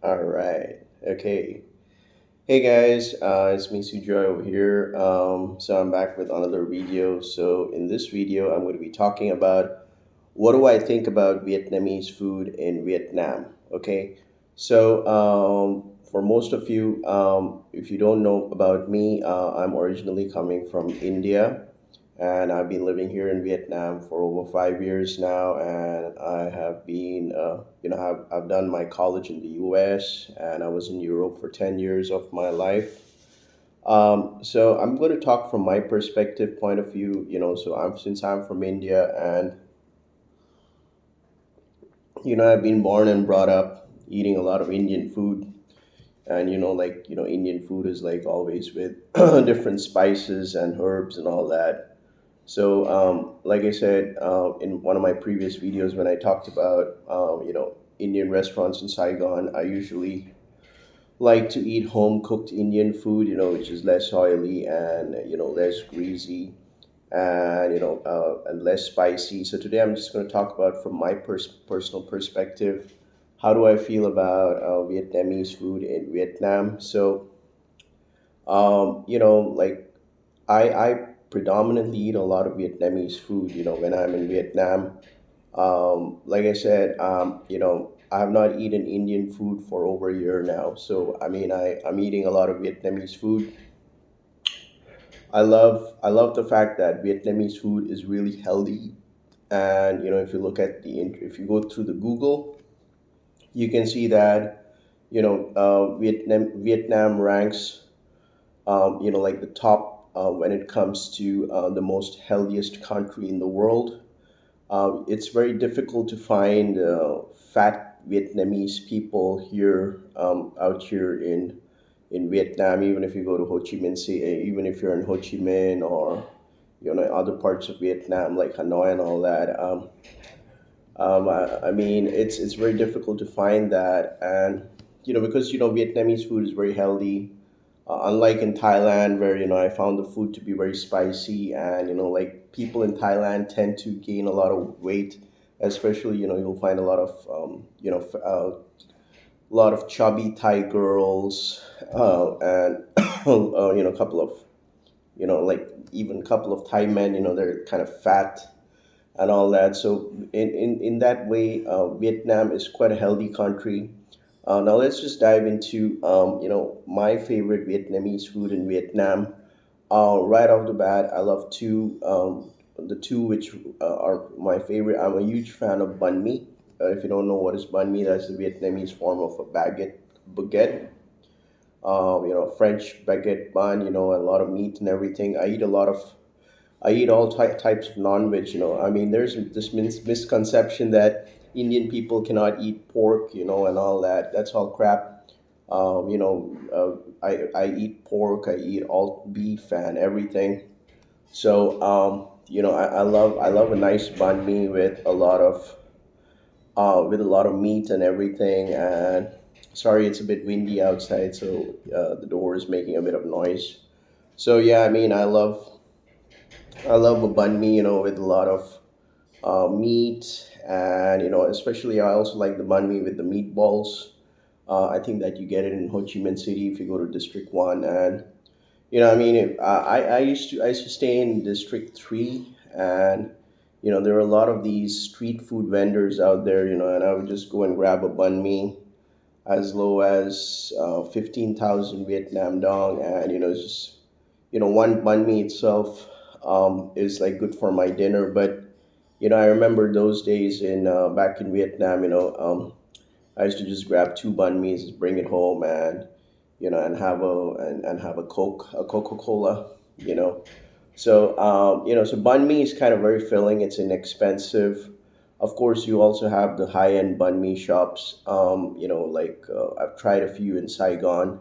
All right. Okay. Hey guys, it's me Sujoy over here. So I'm back with another video. So in this video, I'm going to be talking about what do I think about Vietnamese food in Vietnam. Okay. So for most of you, if you don't know about me, I'm originally coming from India, and I've been living here in Vietnam for over 5 years now. And I have been, I've done my college in the U.S. and I was in Europe for 10 years of my life. So I'm going to talk from my perspective point of view. So since I'm from India, and I've been born and brought up eating a lot of Indian food. And Indian food is like always with different spices and herbs and all that. So, like I said in one of my previous videos, when I talked about Indian restaurants in Saigon, I usually like to eat home cooked Indian food, which is less oily and less greasy and and less spicy. So today I'm just going to talk about from my personal perspective, how do I feel about Vietnamese food in Vietnam. So, like I predominantly eat a lot of Vietnamese food. When I'm in Vietnam, like I said, I have not eaten Indian food for over a year now. So I mean, I'm eating a lot of Vietnamese food. I love the fact that Vietnamese food is really healthy. And if you look at if you go through the Google, you can see that Vietnam ranks like the top when it comes to the most healthiest country in the world. It's very difficult to find fat Vietnamese people here, out here in Vietnam. Even if you go to Ho Chi Minh City, even if you're in Ho Chi Minh or other parts of Vietnam like Hanoi and all that. I mean, it's very difficult to find that. And because Vietnamese food is very healthy, unlike in Thailand, where I found the food to be very spicy. And like people in Thailand tend to gain a lot of weight, especially you'll find a lot of a lot of chubby Thai girls, and a couple of like even a couple of Thai men. They're kind of fat and all that. So in that way, Vietnam is quite a healthy country. Now let's just dive into my favorite Vietnamese food in Vietnam. Right off the bat, I love the two which are my favorite. I'm a huge fan of banh mi. If you don't know what is banh mi, that's the Vietnamese form of a baguette. French baguette bun. A lot of meat and everything. I eat all types of non-veg. I mean, there's this misconception that Indian people cannot eat pork, and all that. That's all crap. I eat pork. I eat all beef and everything. So, I love a nice banh mi with a lot of meat and everything. And sorry, it's a bit windy outside, so the door is making a bit of noise. So yeah, I mean, I love a banh mi, with a lot of meat. And especially I also like the banh mi with the meatballs. I think that you get it in Ho Chi Minh City if you go to District One. And I mean, I used to stay in District Three. And there are a lot of these street food vendors out there. And I would just go and grab a banh mi as low as 15,000 Vietnam dong. And it's just one banh mi itself is like good for my dinner. But I remember those days in back in Vietnam. I used to just grab two banh mi's, bring it home, and have a Coca Cola. You know, so banh mi is kind of very filling. It's inexpensive. Of course, you also have the high end banh mi shops. Like I've tried a few in Saigon.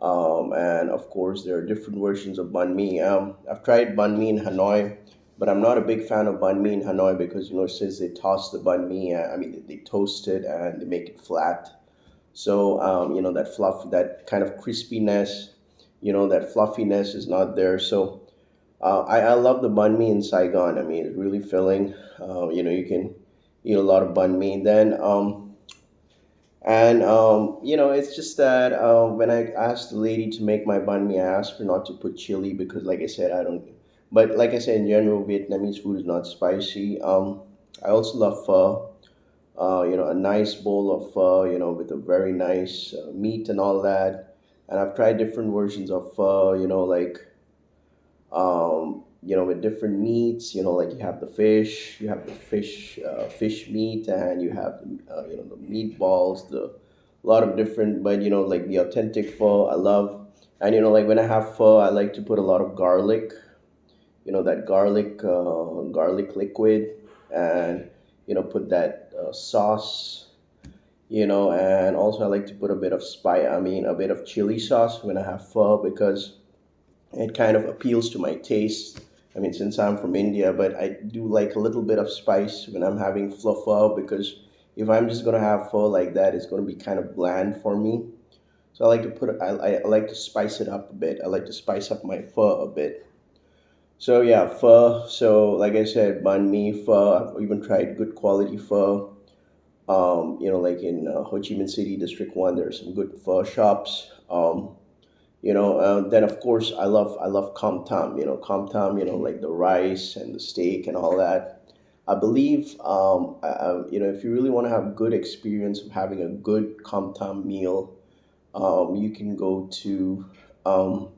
And of course, there are different versions of banh mi. I've tried banh mi in Hanoi, but I'm not a big fan of banh mi in Hanoi because since they toss the banh mi, I mean they toast it and they make it flat. So that fluff, that kind of crispiness, that fluffiness is not there. So I love the banh mi in Saigon. I mean, it's really filling. You can eat a lot of banh mi. Then And it's just that when I asked the lady to make my banh mi, I asked her not to put chili because, like I said, I don't. But like I said, in general, Vietnamese food is not spicy. I also love pho. A nice bowl of pho, with a very nice meat and all that. And I've tried different versions of pho, with different meats. Like you have the fish, you have the fish meat, and you have the meatballs, the a lot of different, but like the authentic pho, I love. And like when I have pho, I like to put a lot of garlic, that garlic liquid, and put that sauce, and also I like to put a bit of a bit of chili sauce when I have pho because it kind of appeals to my taste. I mean, since I'm from India, but I do like a little bit of spice when I'm having pho because if I'm just gonna have pho like that, it's gonna be kind of bland for me. So I like to I like to spice it up a bit. I like to spice up my pho a bit. So yeah, pho. So like I said, banh mi, pho. I've even tried good quality pho. Like in Ho Chi Minh City, District One, there are some good pho shops. Then of course I love com tam. Com tam. Like the rice and the steak and all that. I believe if you really want to have good experience of having a good com tam meal, you can go to um,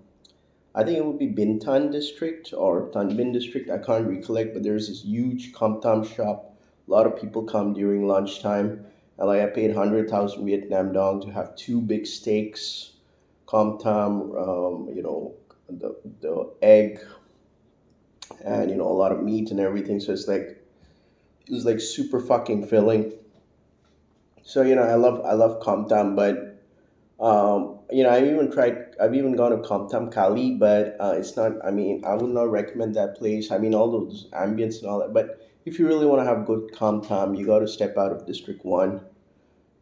I think it would be Bintan district or Tan Binh district. I can't recollect, but there's this huge kam tam shop. A lot of people come during lunchtime. And like I paid 100,000 Vietnam dong to have two big steaks, kam tam, the egg, and a lot of meat and everything. So it was like super fucking filling. So I love kam tam, but I've even gone to Compton Cali, but it's not, I mean, I would not recommend that place. I mean, all those ambience and all that. But if you really want to have good Compton, you got to step out of District 1.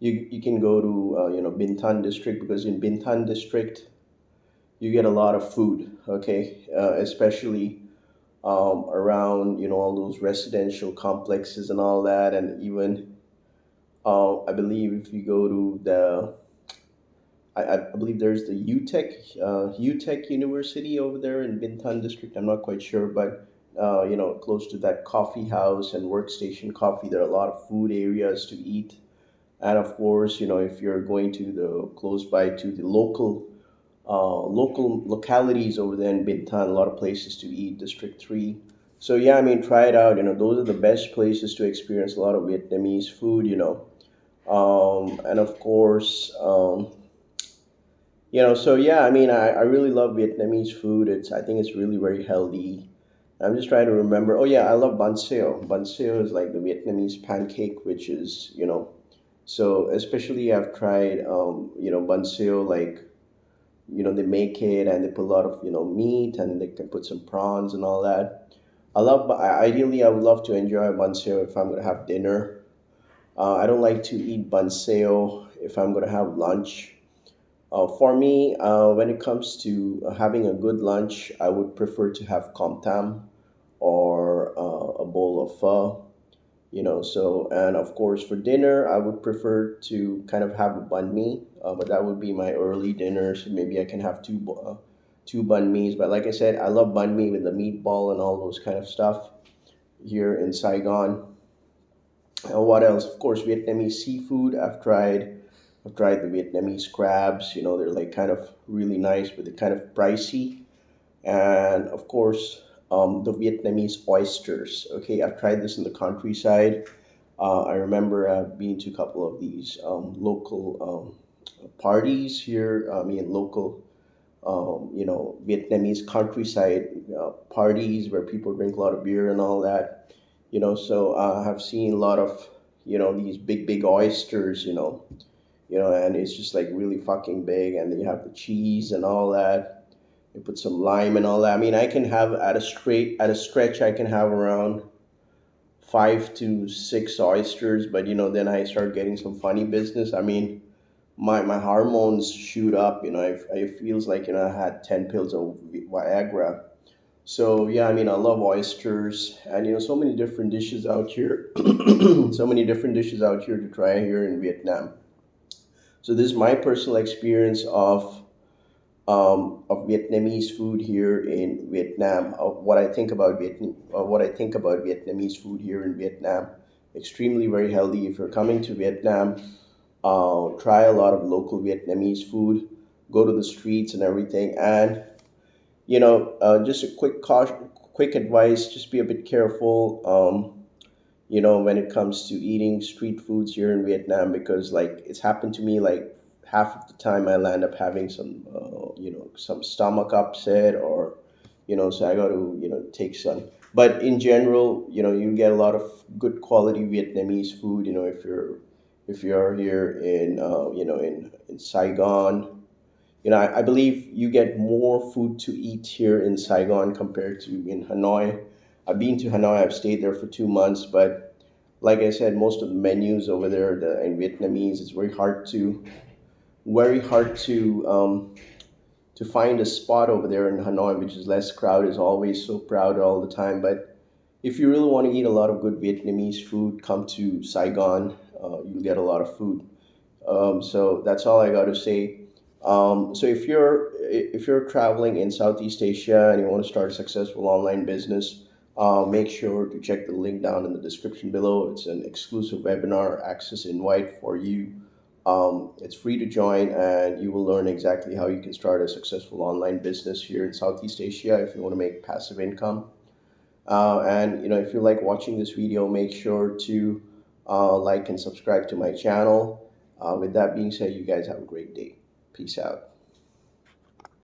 You can go to, Bintan District because in Bintan District, you get a lot of food, okay? Especially around, all those residential complexes and all that. And even, I believe if you go to I believe there's the UTech University over there in Bintan district. I'm not quite sure, but close to that coffee house and workstation coffee, there are a lot of food areas to eat. And of course, if you're going to the close by to the local localities over there in Bintan, a lot of places to eat. District 3. So yeah, I mean, try it out. Those are the best places to experience a lot of Vietnamese food. And of course. So yeah, I mean, I really love Vietnamese food. I think it's really very healthy. I'm just trying to remember. Oh yeah, I love banh xeo. Banh xeo is like the Vietnamese pancake, which is so especially I've tried banh xeo, like they make it and they put a lot of meat and they can put some prawns and all that. Ideally I would love to enjoy banh xeo if I'm gonna have dinner. I don't like to eat banh xeo if I'm gonna have lunch. For me, when it comes to having a good lunch, I would prefer to have com tam or a bowl of pho. So and of course for dinner, I would prefer to kind of have a banh mi, but that would be my early dinner. So maybe I can have two banh mi's. But like I said, I love banh mi with the meatball and all those kind of stuff here in Saigon. What else? Of course, Vietnamese seafood. I've tried the Vietnamese crabs. They're like kind of really nice, but they're kind of pricey. And of course, the Vietnamese oysters. Okay, I've tried this in the countryside. I remember being to a couple of these local parties here. I mean, local, Vietnamese countryside parties where people drink a lot of beer and all that. So I have seen a lot of, these big oysters. And it's just like really fucking big. And then you have the cheese and all that. You put some lime and all that. I mean, I can have at a stretch, I can have around 5 to 6 oysters, but then I start getting some funny business. I mean, my hormones shoot up. It feels like I had 10 pills of Viagra. So yeah, I mean, I love oysters, and so many different dishes out here. So many different dishes out here to try here in Vietnam. So this is my personal experience of Vietnamese food here in Vietnam. What I think about Vietnamese food here in Vietnam. Extremely very healthy. If you're coming to Vietnam, try a lot of local Vietnamese food. Go to the streets and everything. And just a quick caution, quick advice: just be a bit careful. When it comes to eating street foods here in Vietnam, because like it's happened to me, like half of the time I'll end up having some stomach upset, or so I got to take some. But in general, you get a lot of good quality Vietnamese food. If you're here in in Saigon. I believe you get more food to eat here in Saigon compared to in Hanoi. I've been to Hanoi. I've stayed there for 2 months, but like I said, most of the menus over there, in Vietnamese, it's very hard to find a spot over there in Hanoi which is less crowded. Is always so crowded all the time. But if you really want to eat a lot of good Vietnamese food, come to Saigon. You'll get a lot of food. So that's all I got to say. So if you're traveling in Southeast Asia and you want to start a successful online business, make sure to check the link down in the description below. It's an exclusive webinar access invite for you. It's free to join, and you will learn exactly how you can start a successful online business here in Southeast Asia if you want to make passive income. And if you like watching this video, make sure to like and subscribe to my channel. With that being said, you guys have a great day. Peace out.